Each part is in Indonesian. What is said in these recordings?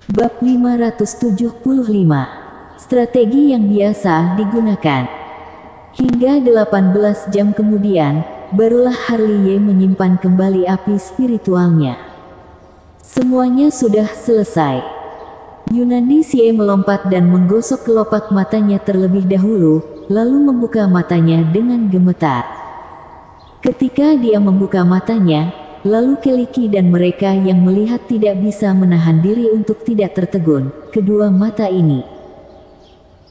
Bab 575. Strategi yang biasa digunakan. Hingga 18 jam kemudian, barulah Harley menyimpan kembali api spiritualnya. Semuanya sudah selesai. Yunandi Sie melompat dan menggosok kelopak matanya terlebih dahulu, lalu membuka matanya dengan gemetar. Ketika dia membuka matanya, lalu Keliki dan mereka yang melihat tidak bisa menahan diri untuk tidak tertegun. Kedua mata ini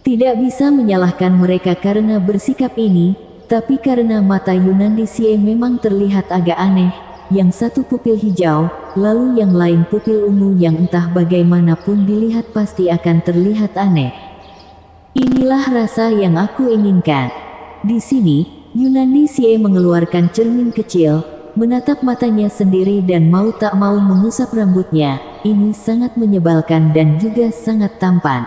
tidak bisa menyalahkan mereka karena bersikap ini, tapi karena mata Yunandi Sie memang terlihat agak aneh, yang satu pupil hijau, lalu yang lain pupil ungu yang entah bagaimanapun dilihat pasti akan terlihat aneh. Inilah rasa yang aku inginkan. Di sini, Yunandi Sie mengeluarkan cermin kecil, menatap matanya sendiri dan mau tak mau mengusap rambutnya. Ini sangat menyebalkan dan juga sangat tampan.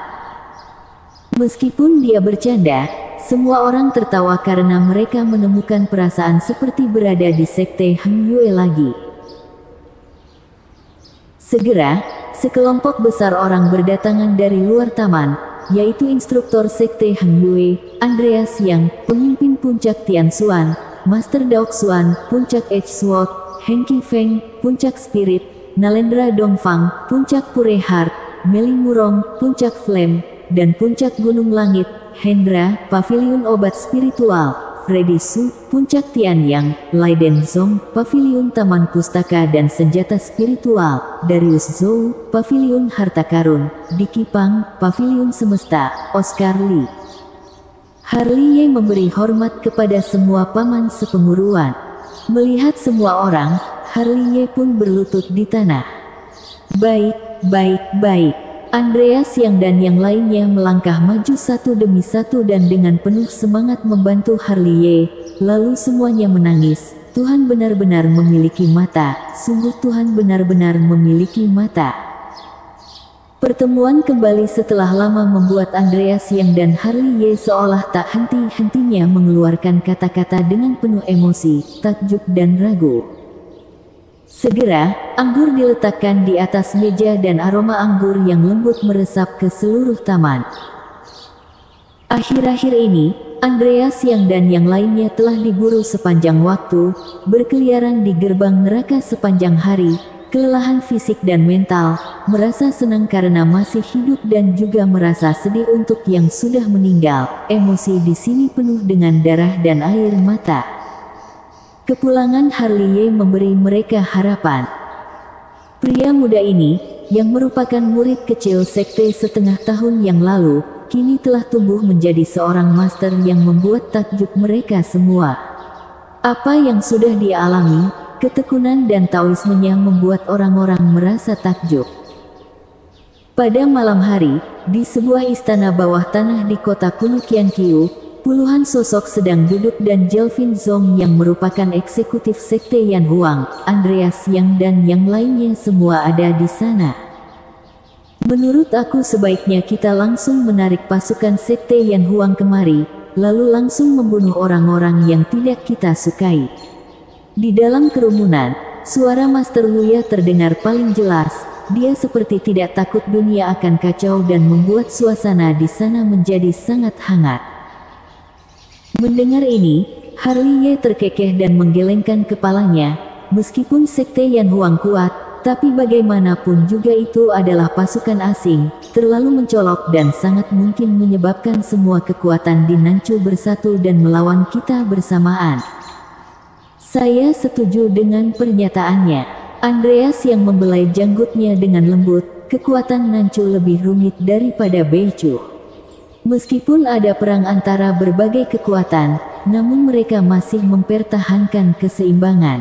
Meskipun dia bercanda, semua orang tertawa karena mereka menemukan perasaan seperti berada di sekte Heng Yue lagi. Segera, sekelompok besar orang berdatangan dari luar taman, yaitu instruktur sekte Heng Yue, Andreas Yang, pemimpin puncak Tianxuan, Master Daoxuan, puncak Edge Sword, Hengqi Feng, puncak Spirit, Nalendra Dongfang, puncak Pure Heart, Meling Murong, puncak Flame, dan puncak Gunung Langit, Hendra, paviliun obat spiritual, Freddy Su, puncak Tianyang, Laiden Zong, paviliun taman pustaka dan senjata spiritual, Darius Zhou, paviliun harta karun, Diki Pang, paviliun semesta, Oscar Lee. Harley memberi hormat kepada semua paman sepenguruan. Melihat semua orang, Harley pun berlutut di tanah. Baik, baik, baik. Andreas Yang dan yang lainnya melangkah maju satu demi satu dan dengan penuh semangat membantu Harley. Lalu semuanya menangis. Tuhan benar-benar memiliki mata. Sungguh Tuhan benar-benar memiliki mata. Pertemuan kembali setelah lama membuat Andreas Yang dan Harley seolah tak henti-hentinya mengeluarkan kata-kata dengan penuh emosi, takjub dan ragu. Segera, anggur diletakkan di atas meja dan aroma anggur yang lembut meresap ke seluruh taman. Akhir-akhir ini, Andreas Yang dan yang lainnya telah diburu sepanjang waktu, berkeliaran di gerbang neraka sepanjang hari, kelelahan fisik dan mental, merasa senang karena masih hidup dan juga merasa sedih untuk yang sudah meninggal. Emosi di sini penuh dengan darah dan air mata. Kepulangan Harley memberi mereka harapan. Pria muda ini, yang merupakan murid kecil sekte setengah tahun yang lalu, kini telah tumbuh menjadi seorang master yang membuat takjub mereka semua. Apa yang sudah dia alami, ketekunan dan taoismenya membuat orang-orang merasa takjub. Pada malam hari, di sebuah istana bawah tanah di kota kuno Qianqiu, puluhan sosok sedang duduk dan Jelvin Zong yang merupakan eksekutif sekte Yan Huang, Andreas Yang dan yang lainnya semua ada di sana. Menurut aku sebaiknya kita langsung menarik pasukan sekte Yan Huang kemari, lalu langsung membunuh orang-orang yang tidak kita sukai. Di dalam kerumunan, suara Master Luya terdengar paling jelas. Dia seperti tidak takut dunia akan kacau dan membuat suasana di sana menjadi sangat hangat. Mendengar ini, Harley terkekeh dan menggelengkan kepalanya. Meskipun sekte Yan Huang kuat, tapi bagaimanapun juga itu adalah pasukan asing, terlalu mencolok dan sangat mungkin menyebabkan semua kekuatan di Nanchu bersatu dan melawan kita bersamaan. Saya setuju dengan pernyataannya. Andreas yang membelai janggutnya dengan lembut. Kekuatan Nanchu lebih rumit daripada Beichu. Meskipun ada perang antara berbagai kekuatan, namun mereka masih mempertahankan keseimbangan.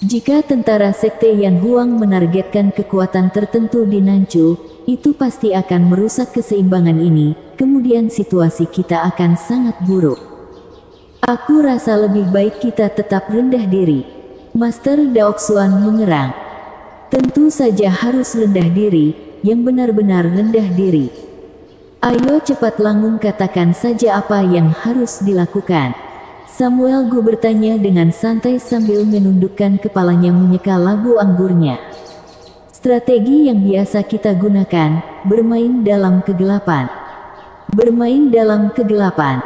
Jika tentara sekte Yan Huang menargetkan kekuatan tertentu di Nanchu, itu pasti akan merusak keseimbangan ini, kemudian situasi kita akan sangat buruk. Aku rasa lebih baik kita tetap rendah diri. Master Daoxuan mengerang. Tentu saja harus rendah diri, yang benar-benar rendah diri. Ayo cepat Langung katakan saja apa yang harus dilakukan. Samuel Gu bertanya dengan santai sambil menundukkan kepalanya menyeka labu anggurnya. Strategi yang biasa kita gunakan, bermain dalam kegelapan. Bermain dalam kegelapan.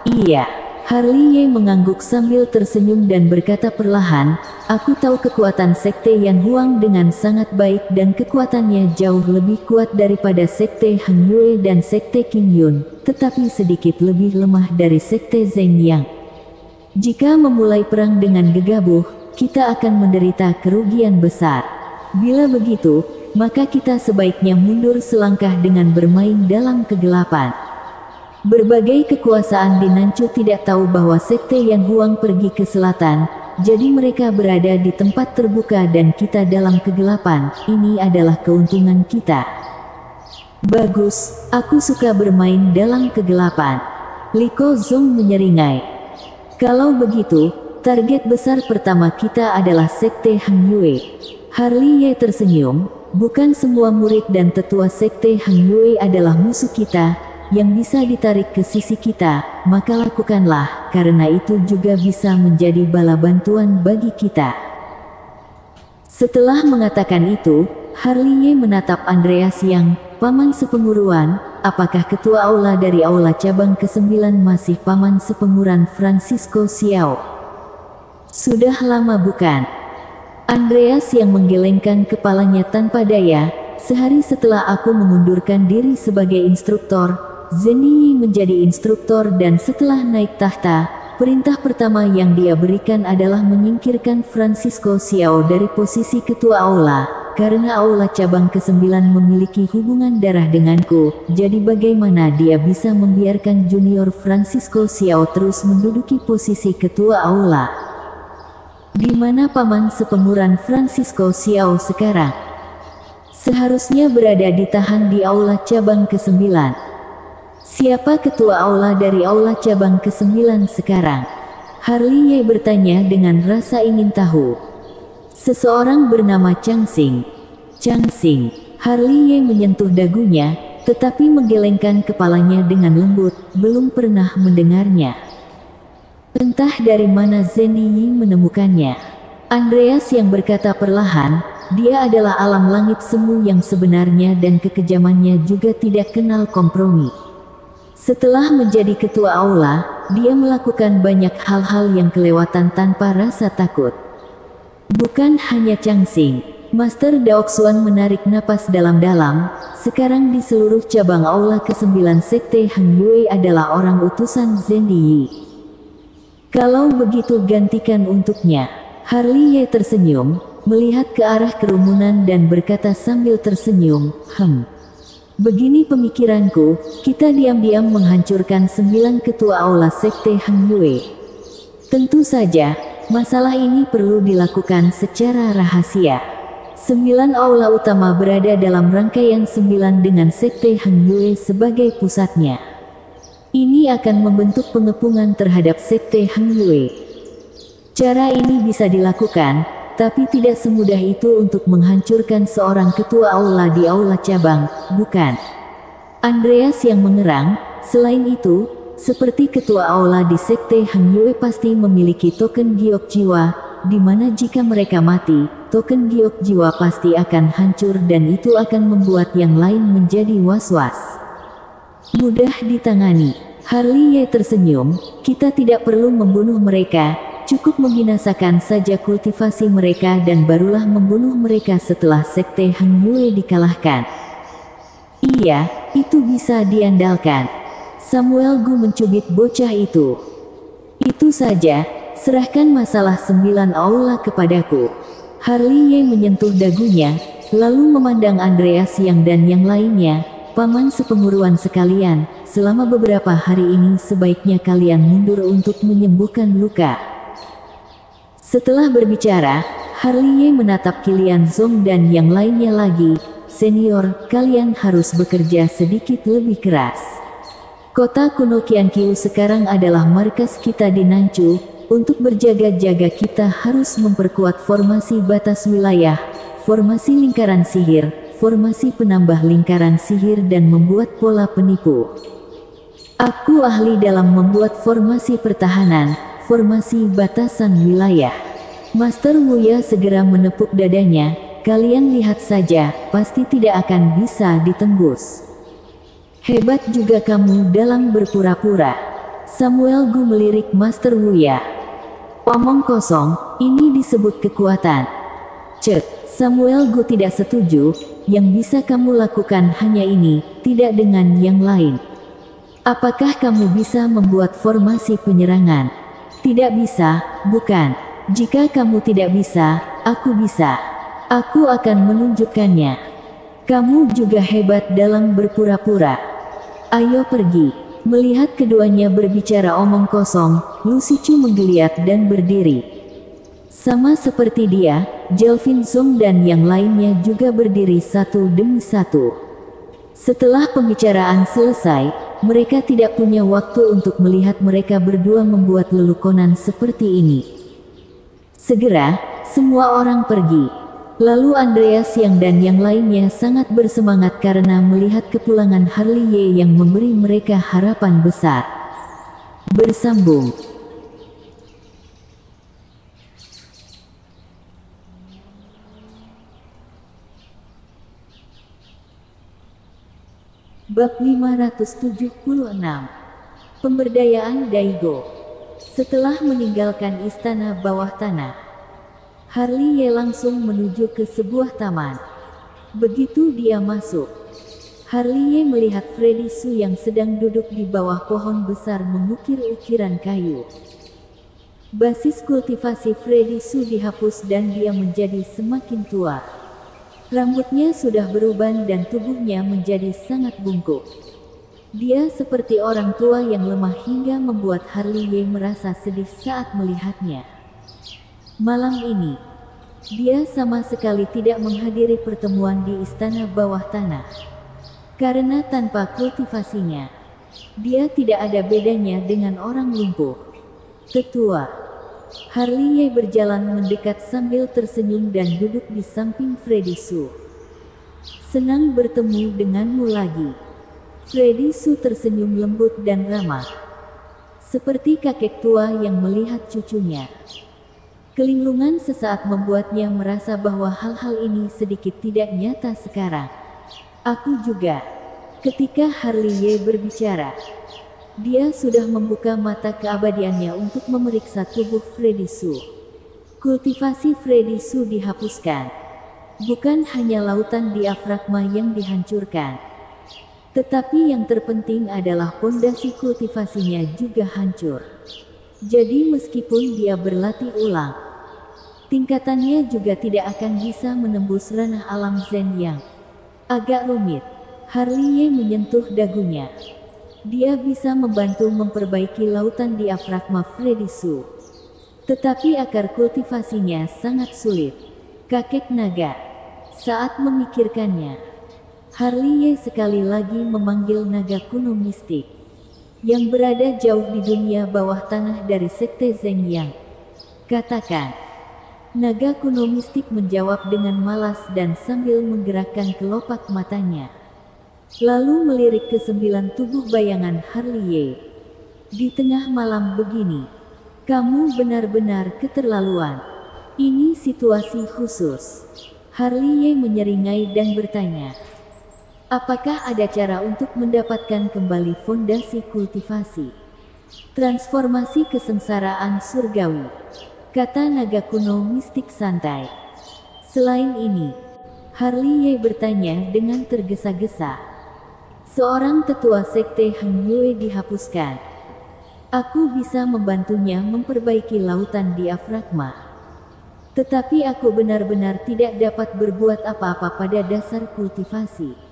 Iya. Harley Ye mengangguk sambil tersenyum dan berkata perlahan, aku tahu kekuatan Sekte Yan Huang dengan sangat baik dan kekuatannya jauh lebih kuat daripada Sekte Heng Yue dan Sekte Qing Yun, tetapi sedikit lebih lemah dari Sekte Zheng Yang. Jika memulai perang dengan gegabah, kita akan menderita kerugian besar. Bila begitu, maka kita sebaiknya mundur selangkah dengan bermain dalam kegelapan. Berbagai kekuasaan di Nanchu tidak tahu bahwa Sekte Yan Huang pergi ke selatan, jadi mereka berada di tempat terbuka dan kita dalam kegelapan. Ini adalah keuntungan kita. Bagus, aku suka bermain dalam kegelapan. Li Kozong menyeringai. Kalau begitu, target besar pertama kita adalah Sekte Heng Yue. Harley Ye tersenyum, bukan semua murid dan tetua Sekte Heng Yue adalah musuh kita. Yang bisa ditarik ke sisi kita, maka lakukanlah, karena itu juga bisa menjadi bala bantuan bagi kita. Setelah mengatakan itu, Harley Ye menatap Andreas Yang, paman sepenguruan, apakah ketua aula dari aula cabang ke-9 masih paman sepenguruan Francisco Xiao? Sudah lama bukan? Andreas yang menggelengkan kepalanya tanpa daya, sehari setelah aku mengundurkan diri sebagai instruktor, Zhenyi menjadi instruktor dan setelah naik tahta, perintah pertama yang dia berikan adalah menyingkirkan Francisco Xiao dari posisi ketua aula, karena aula cabang ke-9 memiliki hubungan darah denganku, jadi bagaimana dia bisa membiarkan junior Francisco Xiao terus menduduki posisi ketua aula? Di mana paman sepenguruan Francisco Xiao sekarang? Seharusnya berada ditahan di aula cabang ke-9. Siapa ketua aula dari aula cabang ke-9 sekarang? Harley Ye bertanya dengan rasa ingin tahu. Seseorang bernama Chang Xing. Chang Xing. Harley Ye menyentuh dagunya, tetapi menggelengkan kepalanya dengan lembut, belum pernah mendengarnya. Entah dari mana Zhenyi menemukannya. Andreas yang berkata perlahan, dia adalah alam langit semu yang sebenarnya dan kekejamannya juga tidak kenal kompromi. Setelah menjadi ketua aula, dia melakukan banyak hal-hal yang kelewatan tanpa rasa takut. Bukan hanya Chang Xing, Master Daoxuan menarik napas dalam-dalam, sekarang di seluruh cabang aula ke-9 Sekte Heng Yue adalah orang utusan Zhenyi. Kalau begitu gantikan untuknya. Harley Ye tersenyum, melihat ke arah kerumunan dan berkata sambil tersenyum, begini pemikiranku, kita diam-diam menghancurkan 9 ketua aula Sekte Heng Yue. Tentu saja, masalah ini perlu dilakukan secara rahasia. 9 aula utama berada dalam rangkaian 9 dengan Sekte Heng Yue sebagai pusatnya. Ini akan membentuk pengepungan terhadap Sekte Heng Yue. Cara ini bisa dilakukan, tapi tidak semudah itu untuk menghancurkan seorang ketua aula di aula cabang, bukan? Andreas yang mengerang, selain itu, seperti ketua aula di Sekte Heng Yue pasti memiliki token giok jiwa, di mana jika mereka mati, token giok jiwa pasti akan hancur dan itu akan membuat yang lain menjadi was-was. Mudah ditangani. Harley Ye tersenyum, kita tidak perlu membunuh mereka. Cukup membinasakan saja kultivasi mereka dan barulah membunuh mereka setelah Sekte Heng Yue dikalahkan. Iya, itu bisa diandalkan. Samuel Gu mencubit bocah itu. Itu saja, serahkan masalah 9 aula kepadaku. Harley Ye menyentuh dagunya, lalu memandang Andreas Yang dan yang lainnya. Paman sepenguruan sekalian, selama beberapa hari ini sebaiknya kalian mundur untuk menyembuhkan luka. Setelah berbicara, Harley Ye menatap Qilian Zong dan yang lainnya lagi, senior, kalian harus bekerja sedikit lebih keras. Kota kuno Qianqiu sekarang adalah markas kita di Nanchu, untuk berjaga-jaga kita harus memperkuat formasi batas wilayah, formasi lingkaran sihir, formasi penambah lingkaran sihir dan membuat pola penipu. Aku ahli dalam membuat formasi pertahanan, formasi batasan wilayah. Master Wuya segera menepuk dadanya, kalian lihat saja, pasti tidak akan bisa ditembus. Hebat juga kamu dalam berpura-pura. Samuel Gu melirik Master Wuya. Omong kosong, ini disebut kekuatan. Cek, Samuel Gu tidak setuju, yang bisa kamu lakukan hanya ini, tidak dengan yang lain. Apakah kamu bisa membuat formasi penyerangan? Tidak bisa, bukan. Jika kamu tidak bisa, aku bisa. Aku akan menunjukkannya. Kamu juga hebat dalam berpura-pura. Ayo pergi. Melihat keduanya berbicara omong kosong, Lu Shichu menggeliat dan berdiri. Sama seperti dia, Jelvin Song dan yang lainnya juga berdiri satu demi satu. Setelah pembicaraan selesai, mereka tidak punya waktu untuk melihat mereka berdua membuat lelukonan seperti ini. Segera, semua orang pergi. Lalu Andreas dan yang lainnya sangat bersemangat karena melihat kepulangan Harley Ye yang memberi mereka harapan besar. Bersambung. Bab 576. Pemberdayaan Daigo. Setelah meninggalkan istana bawah tanah, Harley Ye langsung menuju ke sebuah taman. Begitu dia masuk, Harley Ye melihat Freddy Su yang sedang duduk di bawah pohon besar mengukir ukiran kayu. Basis kultivasi Freddy Su dihapus dan dia menjadi semakin tua. Rambutnya sudah beruban dan tubuhnya menjadi sangat bungkuk. Dia seperti orang tua yang lemah hingga membuat Harley Ye merasa sedih saat melihatnya. Malam ini, dia sama sekali tidak menghadiri pertemuan di istana bawah tanah. Karena tanpa kultivasinya, dia tidak ada bedanya dengan orang lumpuh. Tetua. Harley Ye berjalan mendekat sambil tersenyum dan duduk di samping Freddy Su. Senang bertemu denganmu lagi. Freddy Su tersenyum lembut dan ramah. Seperti kakek tua yang melihat cucunya. Kelinglungan sesaat membuatnya merasa bahwa hal-hal ini sedikit tidak nyata sekarang. Aku juga. Ketika Harley Ye berbicara, dia sudah membuka mata keabadiannya untuk memeriksa tubuh Freddy Su. Kultivasi Freddy Su dihapuskan. Bukan hanya lautan diafragma yang dihancurkan. Tetapi yang terpenting adalah pondasi kultivasinya juga hancur. Jadi meskipun dia berlatih ulang, tingkatannya juga tidak akan bisa menembus ranah alam Zen yang agak rumit. Harley Ye menyentuh dagunya. Dia bisa membantu memperbaiki lautan diafragma Freddy Su. Tetapi akar kultivasinya sangat sulit. Kakek naga. Saat memikirkannya, Harley Ye sekali lagi memanggil naga kuno mistik yang berada jauh di dunia bawah tanah dari sekte Zeng Yang. Katakan. Naga kuno mistik menjawab dengan malas dan sambil menggerakkan kelopak matanya. Lalu melirik ke 9 tubuh bayangan Harley Ye. Di tengah malam begini, kamu benar-benar keterlaluan. Ini situasi khusus. Harley Ye menyeringai dan bertanya. Apakah ada cara untuk mendapatkan kembali fondasi kultivasi? Transformasi kesengsaraan surgawi. Kata naga kuno mistik santai. Selain ini, Harley Ye bertanya dengan tergesa-gesa. Seorang tetua sekte Heng Yue dihapuskan. Aku bisa membantunya memperbaiki lautan diafragma. Tetapi aku benar-benar tidak dapat berbuat apa-apa pada dasar kultivasi.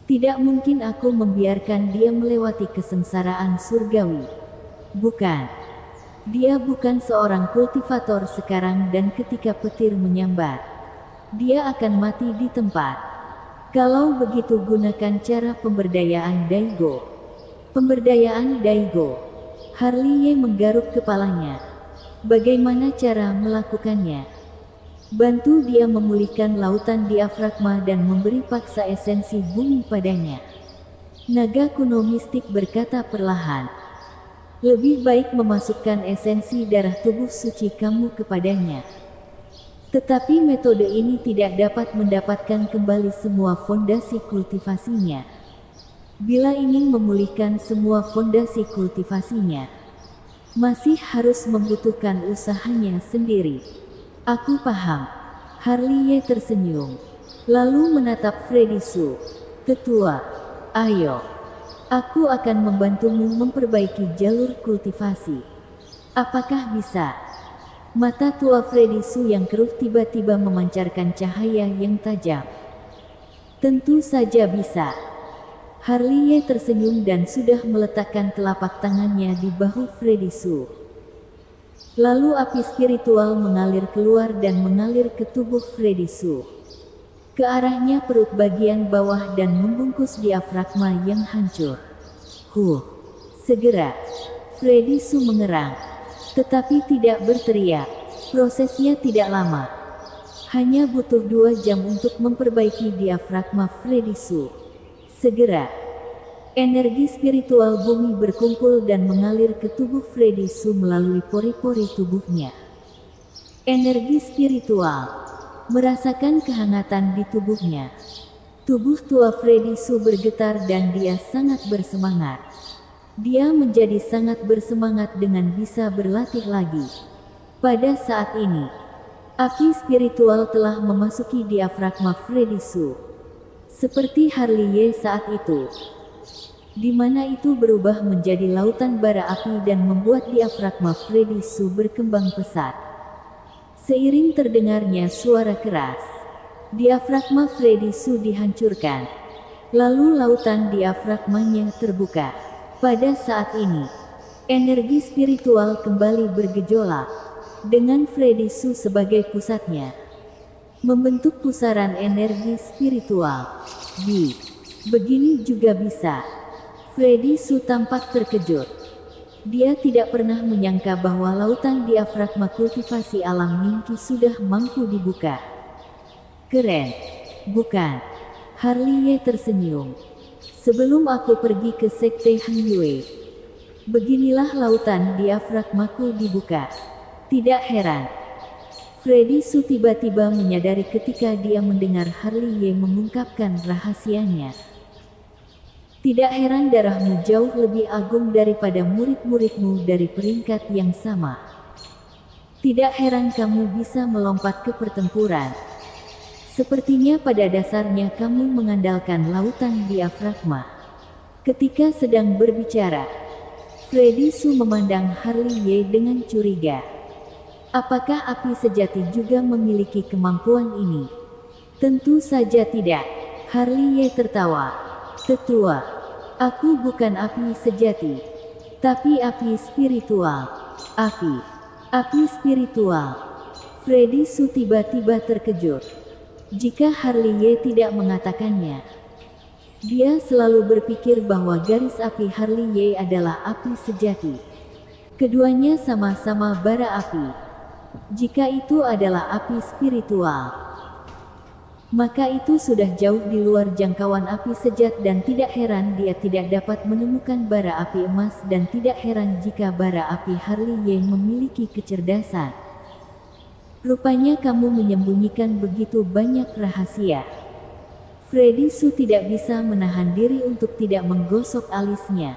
Tidak mungkin aku membiarkan dia melewati kesengsaraan surgawi. Bukan. Dia bukan seorang kultivator sekarang dan ketika petir menyambar, dia akan mati di tempat. Kalau begitu gunakan cara pemberdayaan Daigo. Pemberdayaan Daigo. Harley Ye menggaruk kepalanya. Bagaimana cara melakukannya? Bantu dia memulihkan lautan diafragma dan memberi paksa esensi bumi padanya. Naga kuno mistik berkata perlahan. Lebih baik memasukkan esensi darah tubuh suci kamu kepadanya. Tetapi metode ini tidak dapat mendapatkan kembali semua fondasi kultivasinya. Bila ingin memulihkan semua fondasi kultivasinya, masih harus membutuhkan usahanya sendiri. Aku paham. Harley tersenyum, lalu menatap Freddy Su. Tetua, ayo. Aku akan membantumu memperbaiki jalur kultivasi. Apakah bisa? Mata tua Freddy Su yang keruh tiba-tiba memancarkan cahaya yang tajam. Tentu saja bisa. Harley tersenyum dan sudah meletakkan telapak tangannya di bahu Freddy Su. Lalu api spiritual mengalir keluar dan mengalir ke tubuh Freddy Su. Ke arahnya perut bagian bawah dan membungkus diafragma yang hancur. Segera, Freddy Su mengerang, tetapi tidak berteriak. Prosesnya tidak lama. Hanya butuh 2 jam untuk memperbaiki diafragma Freddy Su. Segera, energi spiritual bumi berkumpul dan mengalir ke tubuh Freddy Su melalui pori-pori tubuhnya. Energi spiritual merasakan kehangatan di tubuhnya. Tubuh tua Freddy Su bergetar dan dia sangat bersemangat. Dia menjadi sangat bersemangat dengan bisa berlatih lagi. Pada saat ini, api spiritual telah memasuki diafragma Freddy Su. Seperti Harley saat itu, di mana itu berubah menjadi lautan bara api dan membuat diafragma Freddy Su berkembang pesat. Seiring terdengarnya suara keras, diafragma Freddy Su dihancurkan. Lalu lautan diafragmanya terbuka. Pada saat ini, energi spiritual kembali bergejolak, dengan Freddy Su sebagai pusatnya, membentuk pusaran energi spiritual. Begini juga bisa. Freddy Su tampak terkejut. Dia tidak pernah menyangka bahwa lautan diafragma kultivasi alam Ningki sudah mampu dibuka. Keren, bukan? Harley tersenyum. Sebelum aku pergi ke Sekte Han Yue, beginilah lautan diafragmaku dibuka. Tidak heran. Freddy Su tiba-tiba menyadari ketika dia mendengar Harley mengungkapkan rahasianya. Tidak heran darahmu jauh lebih agung daripada murid-muridmu dari peringkat yang sama. Tidak heran kamu bisa melompat ke pertempuran. Sepertinya pada dasarnya kamu mengandalkan lautan diafragma. Ketika sedang berbicara, Freddy Su memandang Harley dengan curiga. Apakah api sejati juga memiliki kemampuan ini? Tentu saja tidak. Harley tertawa. Tetua, aku bukan api sejati, tapi api spiritual. Api spiritual. Freddy Su tiba-tiba terkejut. Jika Harley tidak mengatakannya, dia selalu berpikir bahwa garis api Harley adalah api sejati. Keduanya sama-sama bara api. Jika itu adalah api spiritual, maka itu sudah jauh di luar jangkauan api sejat dan tidak heran dia tidak dapat menemukan bara api emas dan tidak heran jika bara api Harley memiliki kecerdasan. Rupanya kamu menyembunyikan begitu banyak rahasia. Freddy Su tidak bisa menahan diri untuk tidak menggosok alisnya.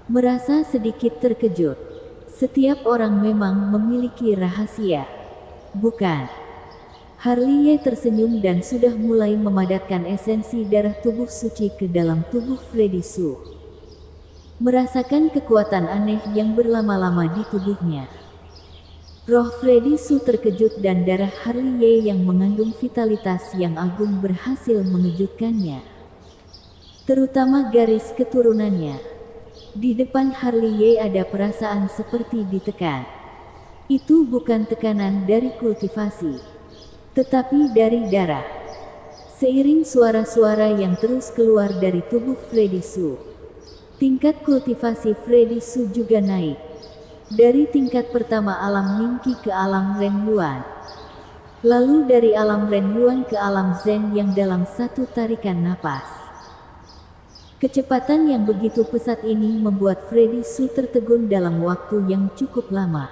Merasa sedikit terkejut. Setiap orang memang memiliki rahasia, bukan? Harley tersenyum dan sudah mulai memadatkan esensi darah tubuh suci ke dalam tubuh Freddy Su. Merasakan kekuatan aneh yang berlama-lama di tubuhnya. Roh Freddy Su terkejut dan darah Harley yang mengandung vitalitas yang agung berhasil mengejutkannya. Terutama garis keturunannya. Di depan Harley ada perasaan seperti ditekan. Itu bukan tekanan dari kultivasi, tetapi dari darah. Seiring suara-suara yang terus keluar dari tubuh Freddy Su, tingkat kultivasi Freddy Su juga naik. Dari tingkat pertama alam Ningki ke alam Ren Yuan. Lalu dari alam Ren Yuan ke alam Zen yang dalam satu tarikan napas. Kecepatan yang begitu pesat ini membuat Freddy Su tertegun dalam waktu yang cukup lama.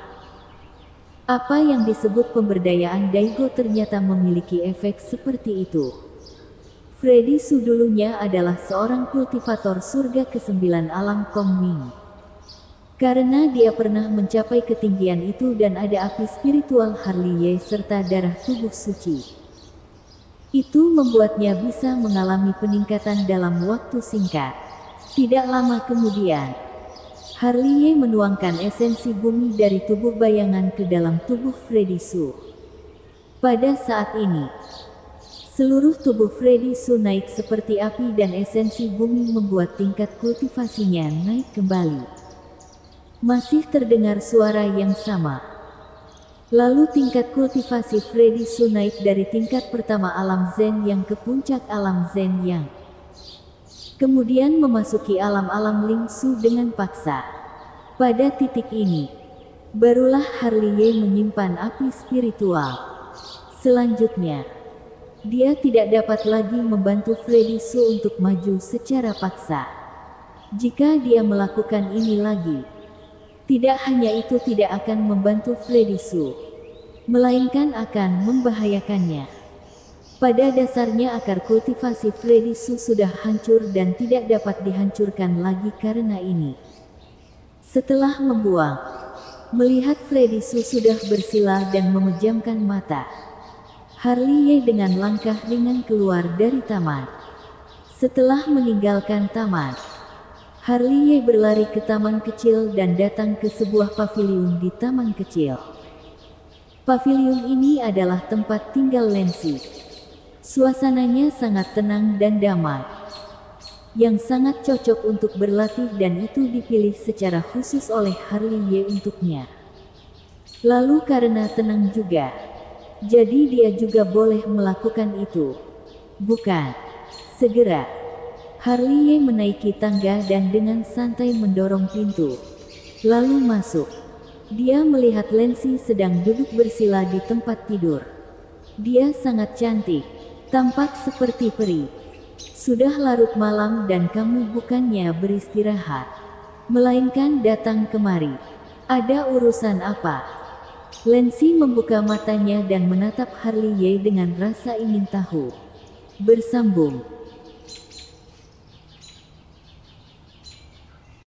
Apa yang disebut pemberdayaan Daigo ternyata memiliki efek seperti itu. Freddy Su dulunya adalah seorang kultivator surga ke-9 alam Kongming. Karena dia pernah mencapai ketinggian itu dan ada api spiritual Harley Ye serta darah tubuh suci. Itu membuatnya bisa mengalami peningkatan dalam waktu singkat. Tidak lama kemudian, Harley Ye menuangkan esensi bumi dari tubuh bayangan ke dalam tubuh Freddy Su. Pada saat ini, seluruh tubuh Freddy Su naik seperti api dan esensi bumi membuat tingkat kultivasinya naik kembali. Masih terdengar suara yang sama. Lalu tingkat kultivasi Freddy Su naik dari tingkat pertama alam Zen Yang ke puncak alam Zen Yang. Kemudian memasuki alam-alam Ling Su dengan paksa. Pada titik ini, barulah Harley Ye menyimpan api spiritual. Selanjutnya, dia tidak dapat lagi membantu Freddy Su untuk maju secara paksa. Jika dia melakukan ini lagi, tidak hanya itu tidak akan membantu Freddy Su, melainkan akan membahayakannya. Pada dasarnya akar kultivasi Freddy Su sudah hancur dan tidak dapat dihancurkan lagi karena ini. Setelah membuang, melihat Freddy Su sudah bersila dan memejamkan mata, Harley Ye dengan langkah ringan keluar dari taman. Setelah meninggalkan taman, Harley Ye berlari ke taman kecil dan datang ke sebuah paviliun di taman kecil. Paviliun ini adalah tempat tinggal Lancy. Suasananya sangat tenang dan damai, yang sangat cocok untuk berlatih dan itu dipilih secara khusus oleh Harley Ye untuknya. Lalu karena tenang juga, jadi dia juga boleh melakukan itu. Bukan? Segera, Harley Ye menaiki tangga dan dengan santai mendorong pintu, lalu masuk. Dia melihat Lancy sedang duduk bersila di tempat tidur. Dia sangat cantik, tampak seperti peri. Sudah larut malam dan kamu bukannya beristirahat, melainkan datang kemari. Ada urusan apa? Lancy membuka matanya dan menatap Harley Ye dengan rasa ingin tahu. Bersambung.